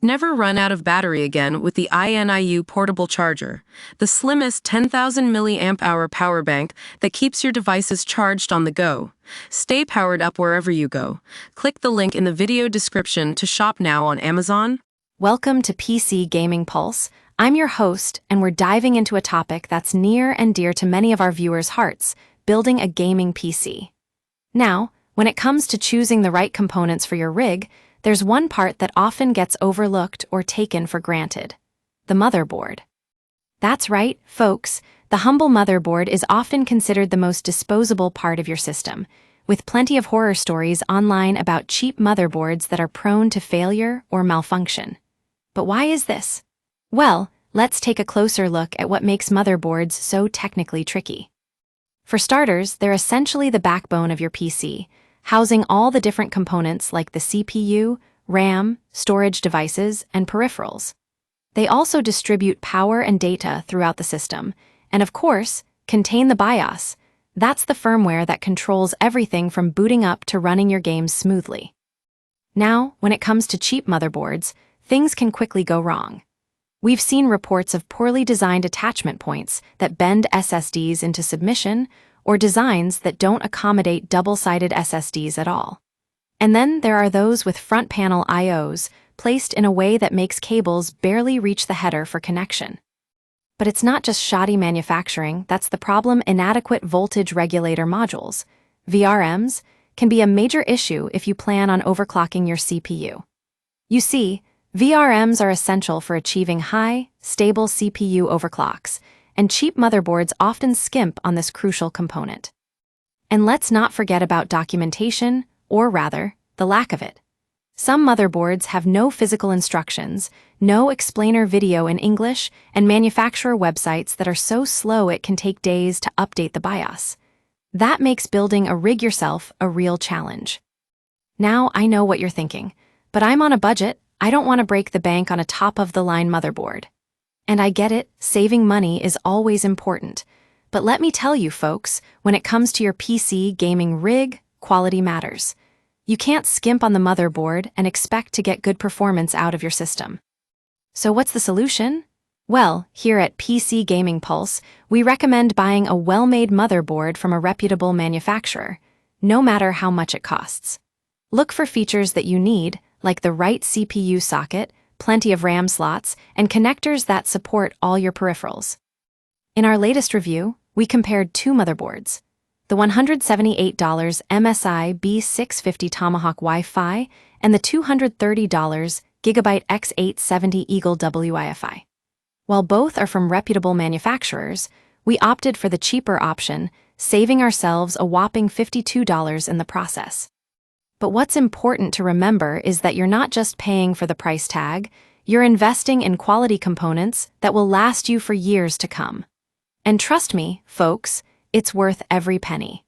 Never run out of battery again with the INIU portable charger, the slimmest 10,000 mAh power bank that keeps your devices charged on the go. Stay powered up wherever you go. Click the link in the video description to shop now on Amazon. Welcome to PC Gaming Pulse. I'm your host, and we're diving into a topic that's near and dear to many of our viewers' hearts: building a gaming PC. Now, when it comes to choosing the right components for your rig, there's one part that often gets overlooked or taken for granted: the motherboard. That's right, folks. The humble motherboard is often considered the most disposable part of your system, with plenty of horror stories online about cheap motherboards that are prone to failure or malfunction. But why is this? Well, let's take a closer look at what makes motherboards so technically tricky. For starters, they're essentially the backbone of your PC, housing all the different components like the CPU, RAM, storage devices, and peripherals. They also distribute power and data throughout the system, and of course, contain the BIOS. That's the firmware that controls everything from booting up to running your games smoothly. Now, when it comes to cheap motherboards, things can quickly go wrong. We've seen reports of poorly designed attachment points that bend SSDs into submission, or designs that don't accommodate double-sided SSDs at all. And then there are those with front panel I/Os placed in a way that makes cables barely reach the header for connection. But it's not just shoddy manufacturing that's the problem. Inadequate voltage regulator modules, VRMs, can be a major issue if you plan on overclocking your CPU. You see, VRMs are essential for achieving high, stable CPU overclocks, and cheap motherboards often skimp on this crucial component. And let's not forget about documentation, or rather, the lack of it. Some motherboards have no physical instructions, no explainer video in English, and manufacturer websites that are so slow it can take days to update the BIOS. That makes building a rig yourself a real challenge. Now, I know what you're thinking, but I'm on a budget. I don't want to break the bank on a top-of-the-line motherboard. And I get it, saving money is always important. But let me tell you, folks, when it comes to your PC gaming rig, quality matters. You can't skimp on the motherboard and expect to get good performance out of your system. So what's the solution? Well, here at PC Gaming Pulse, we recommend buying a well-made motherboard from a reputable manufacturer, no matter how much it costs. Look for features that you need, like the right CPU socket, plenty of RAM slots, and connectors that support all your peripherals. In our latest review, we compared two motherboards: the $178 MSI B650 Tomahawk Wi-Fi and the $230 Gigabyte X870 Eagle WiFi. While both are from reputable manufacturers, we opted for the cheaper option, saving ourselves a whopping $52 in the process. But what's important to remember is that you're not just paying for the price tag, you're investing in quality components that will last you for years to come. And trust me, folks, it's worth every penny.